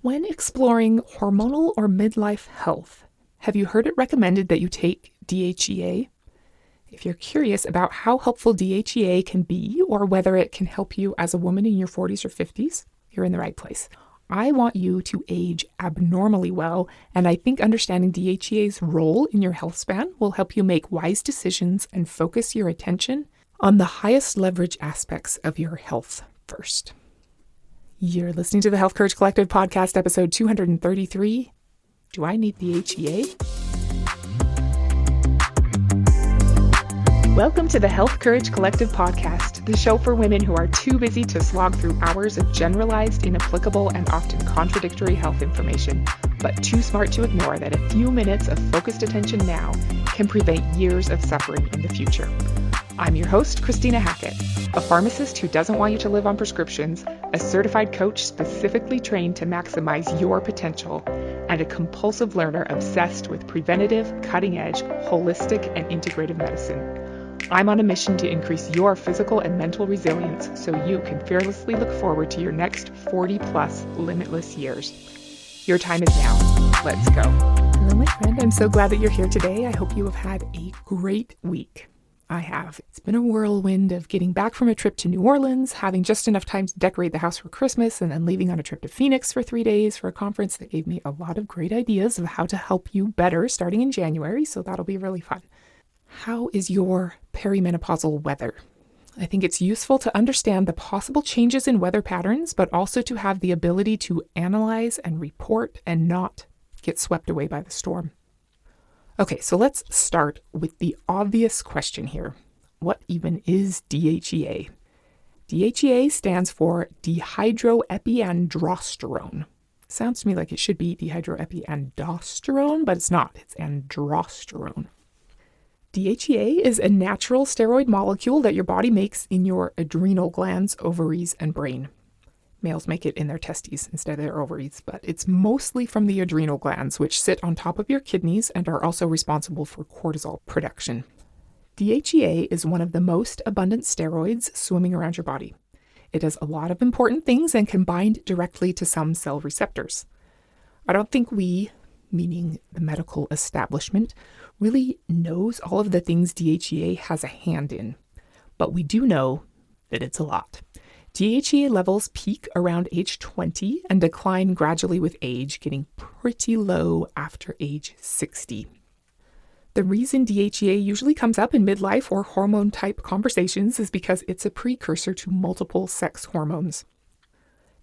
When exploring hormonal or midlife health, have you heard it recommended that you take DHEA? If you're curious about how helpful DHEA can be or whether it can help you as a woman in your 40s or 50s, you're in the right place. I want you to age abnormally well, and I think understanding DHEA's role in your health span will help you make wise decisions and focus your attention on the highest leverage aspects of your health first. You're listening to the Health Courage Collective podcast, episode 233. Do I need DHEA? Welcome to the Health Courage Collective podcast, the show for women who are too busy to slog through hours of generalized, inapplicable, and often contradictory health information, but too smart to ignore that a few minutes of focused attention now can prevent years of suffering in the future. I'm your host, Christina Hackett, a pharmacist who doesn't want you to live on prescriptions, a certified coach specifically trained to maximize your potential, and a compulsive learner obsessed with preventative, cutting-edge, holistic, and integrative medicine. I'm on a mission to increase your physical and mental resilience so you can fearlessly look forward to your next 40-plus limitless years. Your time is now. Let's go. Hello, my friend. I'm so glad that you're here today. I hope you have had a great week. I have. It's been a whirlwind of getting back from a trip to New Orleans, having just enough time to decorate the house for Christmas, and then leaving on a trip to Phoenix for 3 days for a conference that gave me a lot of great ideas of how to help you better starting in January, so that'll be really fun. How is your perimenopausal weather? I think it's useful to understand the possible changes in weather patterns, but also to have the ability to analyze and report and not get swept away by the storm. Okay, so let's start with the obvious question here. What even is DHEA? DHEA stands for dehydroepiandrosterone. Sounds to me like it should be dehydroepiandrosterone, but it's not. It's androsterone. DHEA is a natural steroid molecule that your body makes in your adrenal glands, ovaries, and brain. Males make it in their testes instead of their ovaries, but it's mostly from the adrenal glands, which sit on top of your kidneys and are also responsible for cortisol production. DHEA is one of the most abundant steroids swimming around your body. It does a lot of important things and can bind directly to some cell receptors. I don't think we, meaning the medical establishment, really knows all of the things DHEA has a hand in, but we do know that it's a lot. DHEA levels peak around age 20 and decline gradually with age, getting pretty low after age 60. The reason DHEA usually comes up in midlife or hormone-type conversations is because it's a precursor to multiple sex hormones.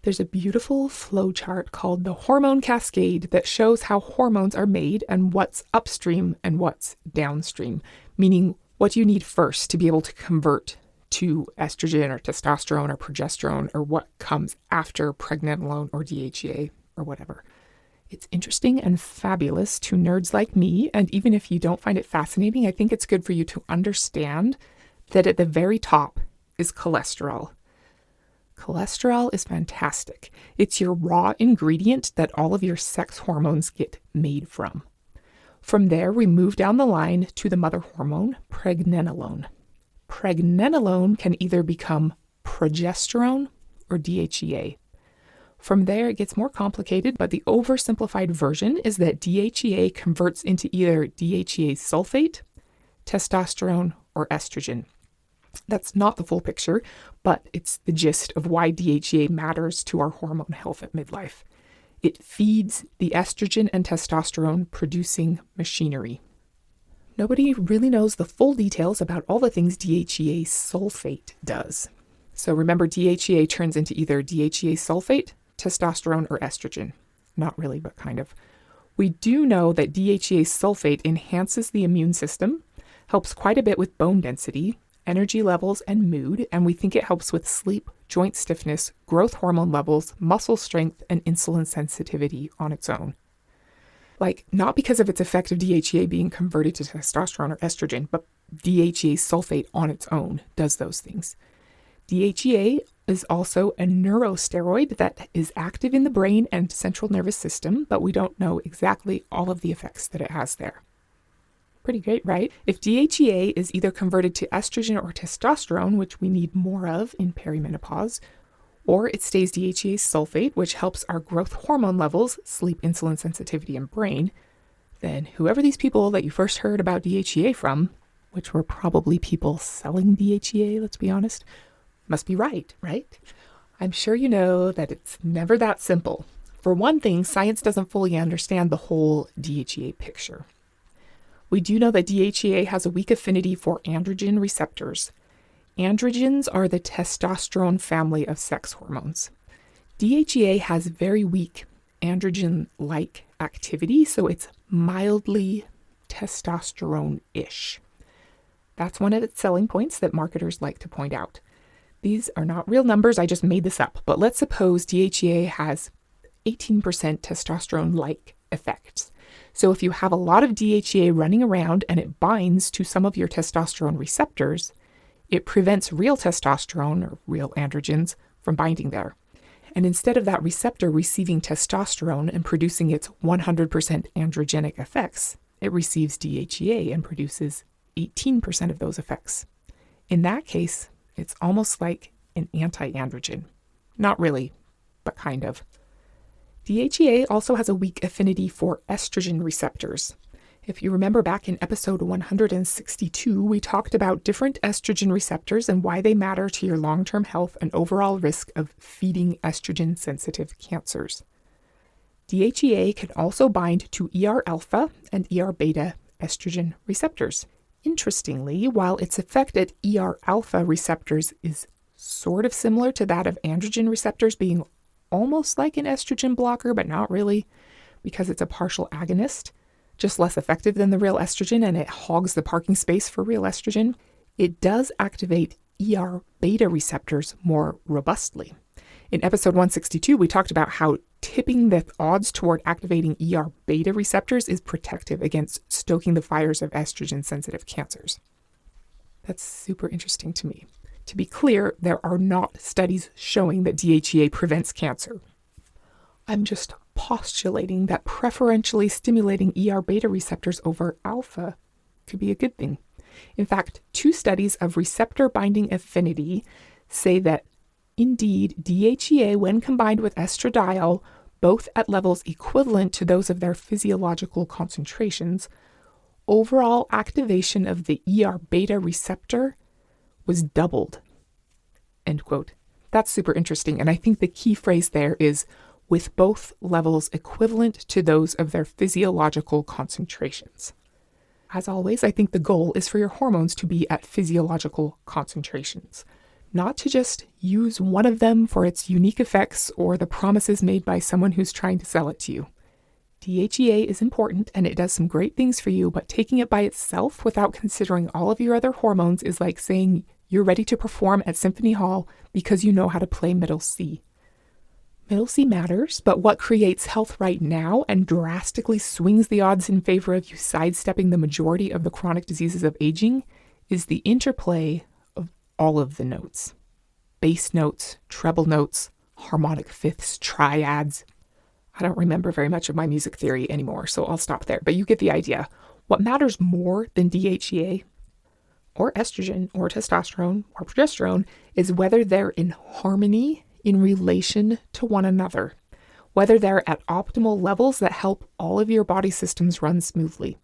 There's a beautiful flow chart called the hormone cascade that shows how hormones are made and what's upstream and what's downstream, meaning what you need first to be able to convert to estrogen or testosterone or progesterone, or what comes after pregnenolone or DHEA or whatever. It's interesting and fabulous to nerds like me, and even if you don't find it fascinating, I think it's good for you to understand that at the very top is cholesterol. Cholesterol is fantastic. It's your raw ingredient that all of your sex hormones get made from. From there, we move down the line to the mother hormone, pregnenolone. Pregnenolone can either become progesterone or DHEA. From there, it gets more complicated, but the oversimplified version is that DHEA converts into either DHEA sulfate, testosterone, or estrogen. That's not the full picture, but it's the gist of why DHEA matters to our hormone health at midlife. It feeds the estrogen and testosterone producing machinery. Nobody really knows the full details about all the things DHEA sulfate does. So remember, DHEA turns into either DHEA sulfate, testosterone, or estrogen. Not really, but kind of. We do know that DHEA sulfate enhances the immune system, helps quite a bit with bone density, energy levels, and mood, and we think it helps with sleep, joint stiffness, growth hormone levels, muscle strength, and insulin sensitivity on its own. Not because of its effect of DHEA being converted to testosterone or estrogen, but DHEA sulfate on its own does those things. DHEA is also a neurosteroid that is active in the brain and central nervous system, but we don't know exactly all of the effects that it has there. Pretty great, right? If DHEA is either converted to estrogen or testosterone, which we need more of in perimenopause, or it stays DHEA sulfate, which helps our growth hormone levels, sleep, insulin sensitivity, and brain, then whoever these people that you first heard about DHEA from, which were probably people selling DHEA, let's be honest, must be right? I'm sure you know that it's never that simple. For one thing, science doesn't fully understand the whole DHEA picture. We do know that DHEA has a weak affinity for androgen receptors. Androgens are the testosterone family of sex hormones. DHEA has very weak androgen-like activity, so it's mildly testosterone-ish. That's one of its selling points that marketers like to point out. These are not real numbers, I just made this up, but let's suppose DHEA has 18% testosterone-like effects. So if you have a lot of DHEA running around and it binds to some of your testosterone receptors, it prevents real testosterone or real androgens from binding there. And instead of that receptor receiving testosterone and producing its 100% androgenic effects, it receives DHEA and produces 18% of those effects. In that case, it's almost like an anti-androgen. Not really, but kind of. DHEA also has a weak affinity for estrogen receptors. If you remember back in episode 162, we talked about different estrogen receptors and why they matter to your long-term health and overall risk of feeding estrogen-sensitive cancers. DHEA can also bind to ER-alpha and ER-beta estrogen receptors. Interestingly, while its effect at ER-alpha receptors is sort of similar to that of androgen receptors, being almost like an estrogen blocker, but not really, because it's a partial agonist, just less effective than the real estrogen, and it hogs the parking space for real estrogen, it does activate ER-beta receptors more robustly. In episode 162, we talked about how tipping the odds toward activating ER-beta receptors is protective against stoking the fires of estrogen-sensitive cancers. That's super interesting to me. To be clear, there are not studies showing that DHEA prevents cancer. I'm just postulating that preferentially stimulating ER-beta receptors over alpha could be a good thing. In fact, 2 studies of receptor binding affinity say that indeed DHEA, when combined with estradiol, both at levels equivalent to those of their physiological concentrations, overall activation of the ER-beta receptor was doubled. End quote. That's super interesting, and I think the key phrase there is with both levels equivalent to those of their physiological concentrations. As always, I think the goal is for your hormones to be at physiological concentrations, not to just use one of them for its unique effects or the promises made by someone who's trying to sell it to you. DHEA is important and it does some great things for you, but taking it by itself without considering all of your other hormones is like saying you're ready to perform at Symphony Hall because you know how to play middle C. Middle C matters, but what creates health right now and drastically swings the odds in favor of you sidestepping the majority of the chronic diseases of aging is the interplay of all of the notes. Bass notes, treble notes, harmonic fifths, triads. I don't remember very much of my music theory anymore, so I'll stop there, but you get the idea. What matters more than DHEA or estrogen or testosterone or progesterone is whether they're in harmony in relation to one another, whether they're at optimal levels that help all of your body systems run smoothly.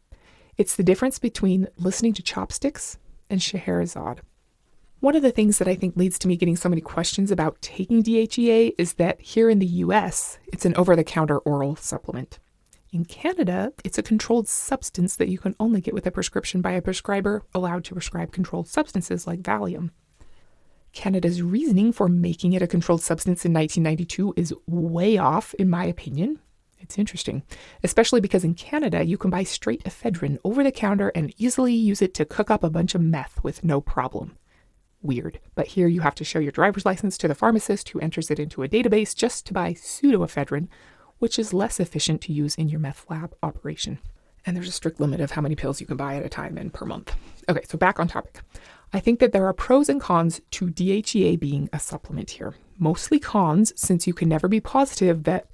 It's the difference between listening to Chopsticks and Scheherazade. One of the things that I think leads to me getting so many questions about taking DHEA is that here in the US, it's an over-the-counter oral supplement. In Canada, it's a controlled substance that you can only get with a prescription by a prescriber allowed to prescribe controlled substances like Valium. Canada's reasoning for making it a controlled substance in 1992 is way off, in my opinion. It's interesting, especially because in Canada, you can buy straight ephedrine over the counter and easily use it to cook up a bunch of meth with no problem. Weird, but here you have to show your driver's license to the pharmacist who enters it into a database just to buy pseudoephedrine, which is less efficient to use in your meth lab operation. And there's a strict limit of how many pills you can buy at a time and per month. Okay, so back on topic. I think that there are pros and cons to DHEA being a supplement here. Mostly cons, since you can never be positive that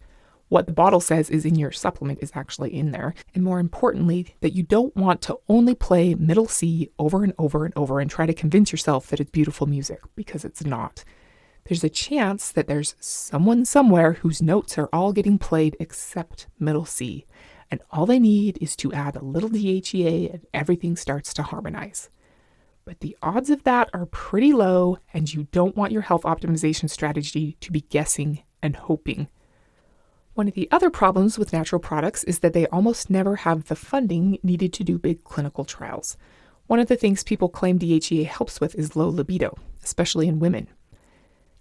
what the bottle says is in your supplement is actually in there. And more importantly, that you don't want to only play middle C over and over and over and try to convince yourself that it's beautiful music, because it's not. there's a chance that there's someone somewhere whose notes are all getting played except middle C, and all they need is to add a little DHEA and everything starts to harmonize. But the odds of that are pretty low, and you don't want your health optimization strategy to be guessing and hoping. One of the other problems with natural products is that they almost never have the funding needed to do big clinical trials. One of the things people claim DHEA helps with is low libido, especially in women.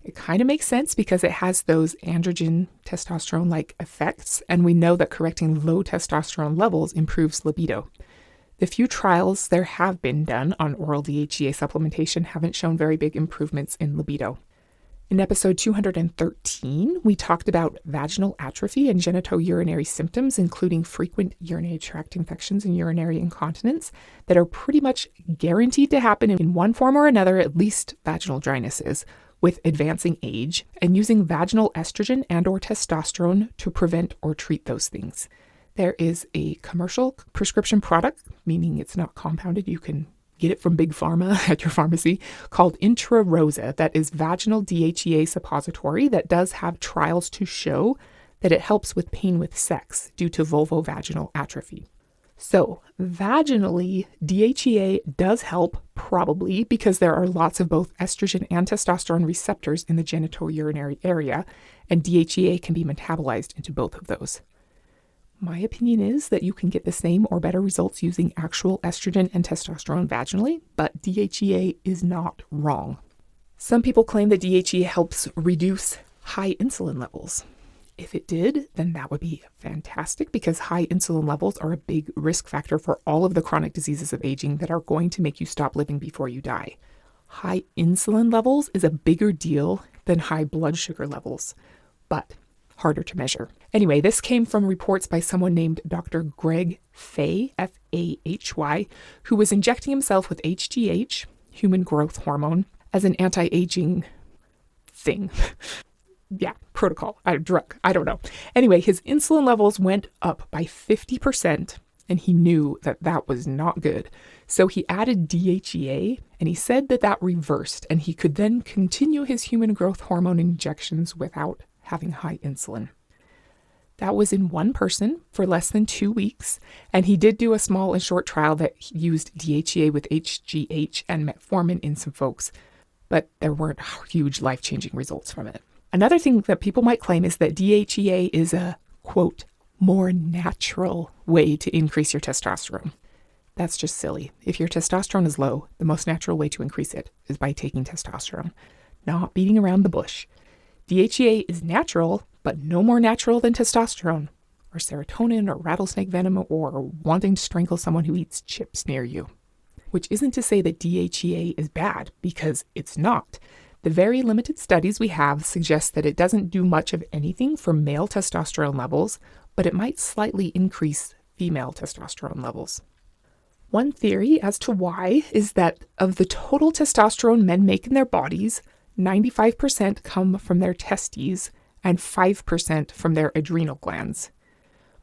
It kind of makes sense because it has those androgen testosterone-like effects, and we know that correcting low testosterone levels improves libido. The few trials there have been done on oral DHEA supplementation haven't shown very big improvements in libido. In episode 213, we talked about vaginal atrophy and genitourinary symptoms, including frequent urinary tract infections and urinary incontinence that are pretty much guaranteed to happen in one form or another, at least vaginal dryness is, with advancing age, and using vaginal estrogen and/or testosterone to prevent or treat those things. There is a commercial prescription product, meaning it's not compounded, you can get it from Big Pharma at your pharmacy, called Intra Rosa, that is vaginal DHEA suppository that does have trials to show that it helps with pain with sex due to vulvovaginal atrophy. So, vaginally, DHEA does help, probably, because there are lots of both estrogen and testosterone receptors in the genitourinary area, and DHEA can be metabolized into both of those. My opinion is that you can get the same or better results using actual estrogen and testosterone vaginally, but DHEA is not wrong. Some people claim that DHEA helps reduce high insulin levels. If it did, then that would be fantastic because high insulin levels are a big risk factor for all of the chronic diseases of aging that are going to make you stop living before you die. High insulin levels is a bigger deal than high blood sugar levels, but harder to measure. Anyway, this came from reports by someone named Dr. Greg Fahy, F-A-H-Y, who was injecting himself with HGH, human growth hormone, as an anti-aging thing. Protocol, drug, I don't know. Anyway, his insulin levels went up by 50%, and he knew that that was not good. So he added DHEA, and he said that that reversed, and he could then continue his human growth hormone injections without having high insulin. That was in one person for less than 2 weeks, and he did do a small and short trial that used DHEA with HGH and metformin in some folks, but there weren't huge life-changing results from it. Another thing that people might claim is that DHEA is a, quote, more natural way to increase your testosterone. That's just silly. If your testosterone is low, the most natural way to increase it is by taking testosterone, not beating around the bush. DHEA is natural, but no more natural than testosterone, or serotonin, or rattlesnake venom, or wanting to strangle someone who eats chips near you. Which isn't to say that DHEA is bad, because it's not. The very limited studies we have suggest that it doesn't do much of anything for male testosterone levels, but it might slightly increase female testosterone levels. One theory as to why is that of the total testosterone men make in their bodies, 95% come from their testes and 5% from their adrenal glands.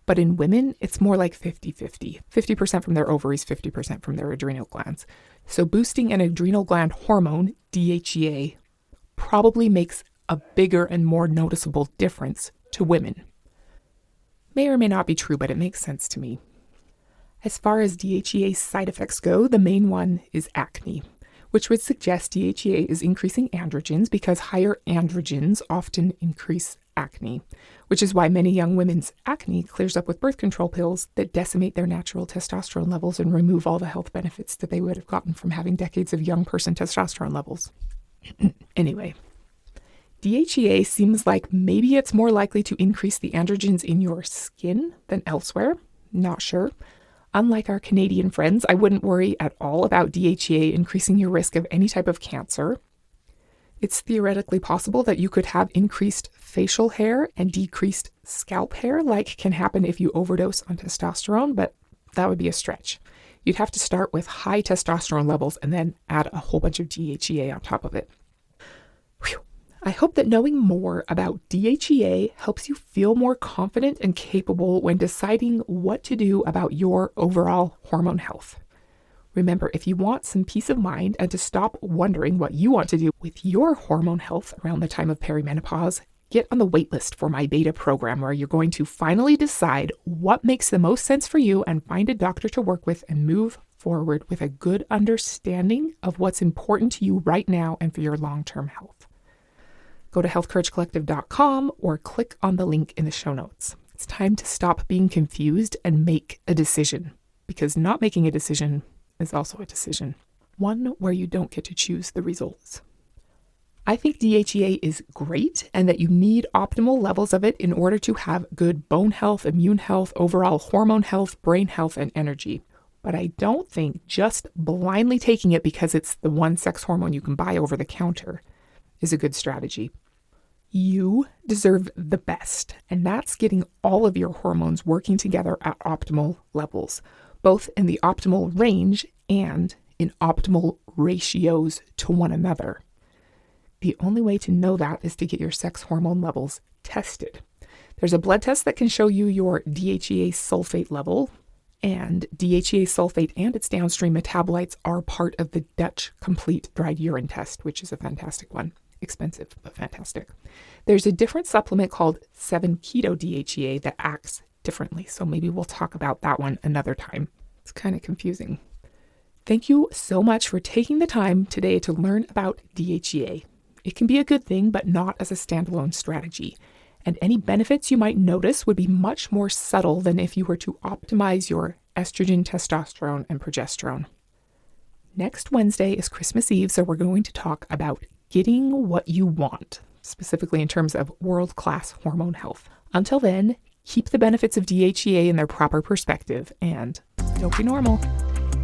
But in women, it's more like 50-50. 50% from their ovaries, 50% from their adrenal glands. So boosting an adrenal gland hormone, DHEA, probably makes a bigger and more noticeable difference to women. May or may not be true, but it makes sense to me. As far as DHEA side effects go, the main one is acne, which would suggest DHEA is increasing androgens because higher androgens often increase acne, which is why many young women's acne clears up with birth control pills that decimate their natural testosterone levels and remove all the health benefits that they would have gotten from having decades of young person testosterone levels. Anyway, DHEA seems like maybe it's more likely to increase the androgens in your skin than elsewhere. Not sure. Unlike our Canadian friends, I wouldn't worry at all about DHEA increasing your risk of any type of cancer. It's theoretically possible that you could have increased facial hair and decreased scalp hair, like can happen if you overdose on testosterone, but that would be a stretch. You'd have to start with high testosterone levels and then add a whole bunch of DHEA on top of it. Whew. I hope that knowing more about DHEA helps you feel more confident and capable when deciding what to do about your overall hormone health. Remember, if you want some peace of mind and to stop wondering what you want to do with your hormone health around the time of perimenopause, get on the waitlist for my beta program where you're going to finally decide what makes the most sense for you and find a doctor to work with and move forward with a good understanding of what's important to you right now and for your long-term health. Go to healthcouragecollective.com or click on the link in the show notes. It's time to stop being confused and make a decision, because not making a decision is also a decision, one where you don't get to choose the results. I think DHEA is great and that you need optimal levels of it in order to have good bone health, immune health, overall hormone health, brain health, and energy. But I don't think just blindly taking it because it's the one sex hormone you can buy over the counter is a good strategy. You deserve the best, and that's getting all of your hormones working together at optimal levels, both in the optimal range and in optimal ratios to one another. The only way to know that is to get your sex hormone levels tested. There's a blood test that can show you your DHEA sulfate level, and DHEA sulfate and its downstream metabolites are part of the Dutch Complete Dried Urine Test, which is a fantastic one. Expensive, but fantastic. There's a different supplement called 7-keto DHEA that acts differently, so maybe we'll talk about that one another time. It's kind of confusing. Thank you so much for taking the time today to learn about DHEA. It can be a good thing, but not as a standalone strategy. And any benefits you might notice would be much more subtle than if you were to optimize your estrogen, testosterone, and progesterone. Next Wednesday is Christmas Eve, so we're going to talk about getting what you want, specifically in terms of world-class hormone health. Until then, keep the benefits of DHEA in their proper perspective and don't be normal.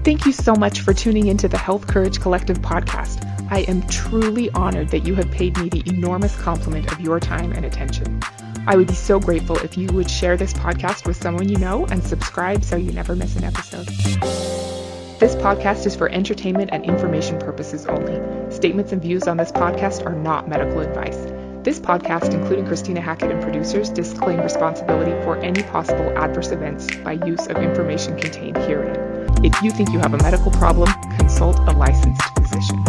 Thank you so much for tuning into the Health Courage Collective podcast. I am truly honored that you have paid me the enormous compliment of your time and attention. I would be so grateful if you would share this podcast with someone you know and subscribe so you never miss an episode. This podcast is for entertainment and information purposes only. Statements and views on this podcast are not medical advice. This podcast, including Christina Hackett and producers, disclaim responsibility for any possible adverse events by use of information contained herein. If you think you have a medical problem, consult a licensed physician.